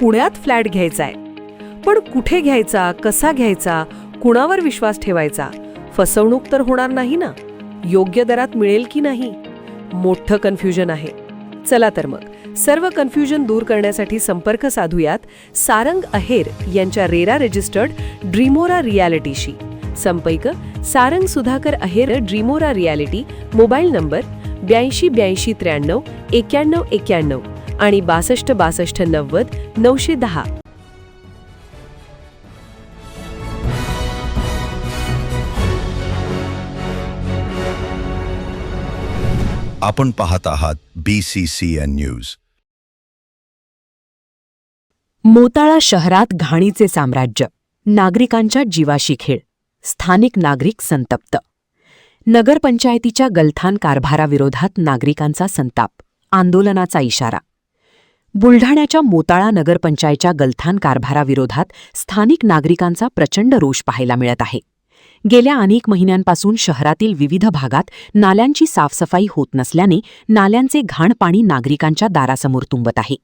पुण्यात फ्लॅट घ्यायचा आहे. पण कुठे घ्यायचा, कसा घ्यायचा, कुणावर विश्वास ठेवायचा? फसवणूक तर होणार नाही ना? योग्य दरात मिळेल की नाही? मोठं कन्फ्युजन आहे. चला तर मग सर्व कन्फ्युजन दूर करण्यासाठी संपर्क साधूयात सारंग अहेर यांच्या रेरा रजिस्टर्ड ड्रीमोरा रियालिटीशी. संपर्क सारंग सुधाकर अहेर, ड्रीमोरा रियालिटी. मोबाईल नंबर 82 82 93 91 91 आणि 62 62 90 910. आपण पाहत आहात BCCN न्यूज. मोताळा शहरात घाणीचे साम्राज्य, नागरिकांच्या जीवाशी खेळ, स्थानिक नागरिक संतप्त. नगरपंचायतीच्या गलथान कारभाराविरोधात नागरिकांचा संताप, आंदोलनाचा इशारा. बुलढाण्याच्या मोताळा नगरपंचायतच्या गलथान कारभाराविरोधात स्थानिक नागरिकांचा प्रचंड रोष पाहायला मिळत आहे. गेल्या अनेक महिन्यांपासून शहरातील विविध भागात नाल्यांची साफसफाई होत नसल्याने नाल्यांचे घाण पाणी नागरिकांच्या दारासमोर तुंबत आहे.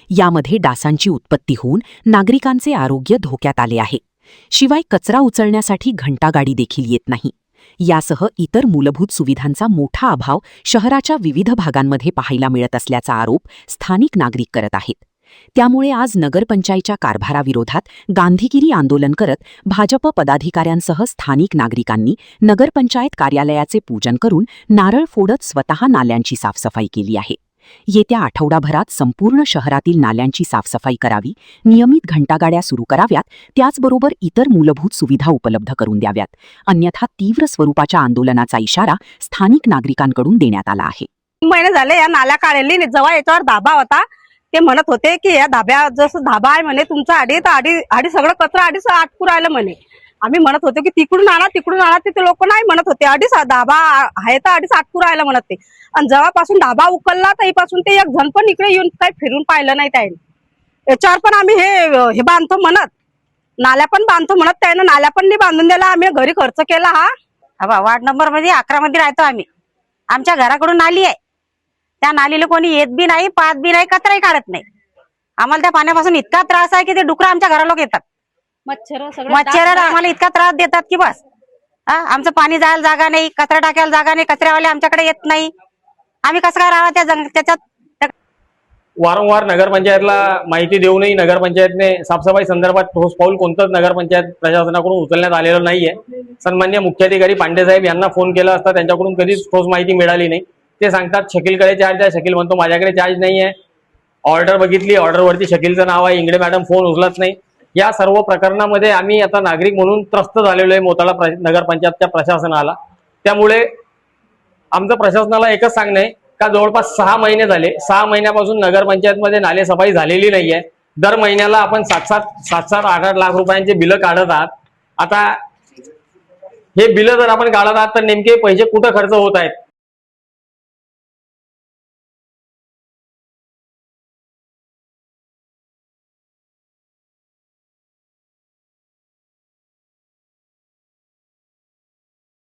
यामध्ये डासांची उत्पत्ती होऊन नागरिकांचे आरोग्य धोक्यात आले आहे. शिवाय कचरा उचलण्यासाठी घंटागाडी देखील येत नाही. यासह इतर मूलभूत सुविधांचा मोठा अभाव शहराच्या विविध भागांमध्ये पाहायला मिळत असल्याचा आरोप स्थानिक नागरिक करत आहेत. त्यामुळे आज नगरपंचायतच्या कारभाराविरोधात गांधीगिरी आंदोलन करत भाजप पदाधिकाऱ्यांसह स्थानिक नागरिकांनी नगरपंचायत कार्यालयाचे पूजन करून नारळ फोडत स्वतः नाल्यांची साफसफाई केली आहे. येत्या आठवडाभरात संपूर्ण शहरातील नाल्यांची साफसफाई करावी, नियमित घंटागाड्या सुरू कराव्यात, त्याचबरोबर इतर मूलभूत सुविधा उपलब्ध करून द्याव्यात. अन्यथा तीव्र स्वरूपाच्या आंदोलनाचा इशारा स्थानिक नागरिकांकडून देण्यात आला आहे. महिने झाले या नाल्या काढली, जेव्हा याच्यावर धाबा होता ते म्हणत होते की या धाब्या जसं धाबा आहे म्हणे तुमचा आडी सगळं कचरा आडीच आटकू राहिलं म्हणे. आम्ही म्हणत होतो की तिकडून आणा ते लोक नाही म्हणत होते. अडीच धाबा आहे तर अडीच आटकू राहिलं म्हणत ते. आणि जेव्हापासून धाबा उकलला तेव्हापासून ते एक जण पण इकडे येऊन काही फिरून पाहिलं नाही त्याने. याच्यावर पण आम्ही हे बांधतो म्हणत, नाल्या पण बांधतो म्हणत, त्यानं नाल्या पण नाही बांधून दिला. आम्ही घरी खर्च केला. हा वार्ड नंबर मध्ये 11 मध्ये राहतो आम्ही. आमच्या घराकडून नाली आहे, त्या नालीला कोणी येत बी नाही, पाहत बी नाही, कचराही काढत नाही. आम्हाला त्या पाण्यापासून इतका त्रास आहे की ते डुकरं आमच्या घराला येतात. मच्छर आम्हाला इतका त्रास देतात की बस. आमचं पाणी जायला जागा नाही, कचरा टाकायला जागा नाही, कचऱ्यावाले आमच्याकडे येत नाही. आम्ही कसं काय राहावं त्याच्यात? वारंवार नगरपंचायतला माहिती देऊनही नगरपंचायतने साफसफाई संदर्भात ठोस पाऊल कोणतंच नगरपंचायत प्रशासनाकडून उचलण्यात आलेलं नाहीये. सन्मान्य मुख्याधिकारी पांडे साहेब यांना फोन केला असता त्यांच्याकडून कधीच ठोस माहिती मिळाली नाही. ते सांगतात शकीलकडे चार्ज आहे. शकील म्हणतो माझ्याकडे चार्ज नाही आहे. ऑर्डर बघितली, ऑर्डरवरती शकीलचं नाव आहे, इंगडे मॅडम फोन उचलत नाही. या सर्व प्रकरणामध्ये आम्ही आता नागरिक म्हणून त्रस्त झालेलो आहे मोताळा नगरपंचायतच्या प्रशासनाला. त्यामुळे आमचं प्रशासनाला एकच सांगणं आहे का जवळपास 6 महिने झाले, 6 महिन्यापासून नगरपंचायतमध्ये नाले सफाई झालेली नाहीये. दर महिन्याला आपण 7-7, 8-8 लाख रुपयांचे बिलं काढत आहात. आता हे बिलं जर आपण काढत आहात तर नेमके पैसे कुठं खर्च होत आहेत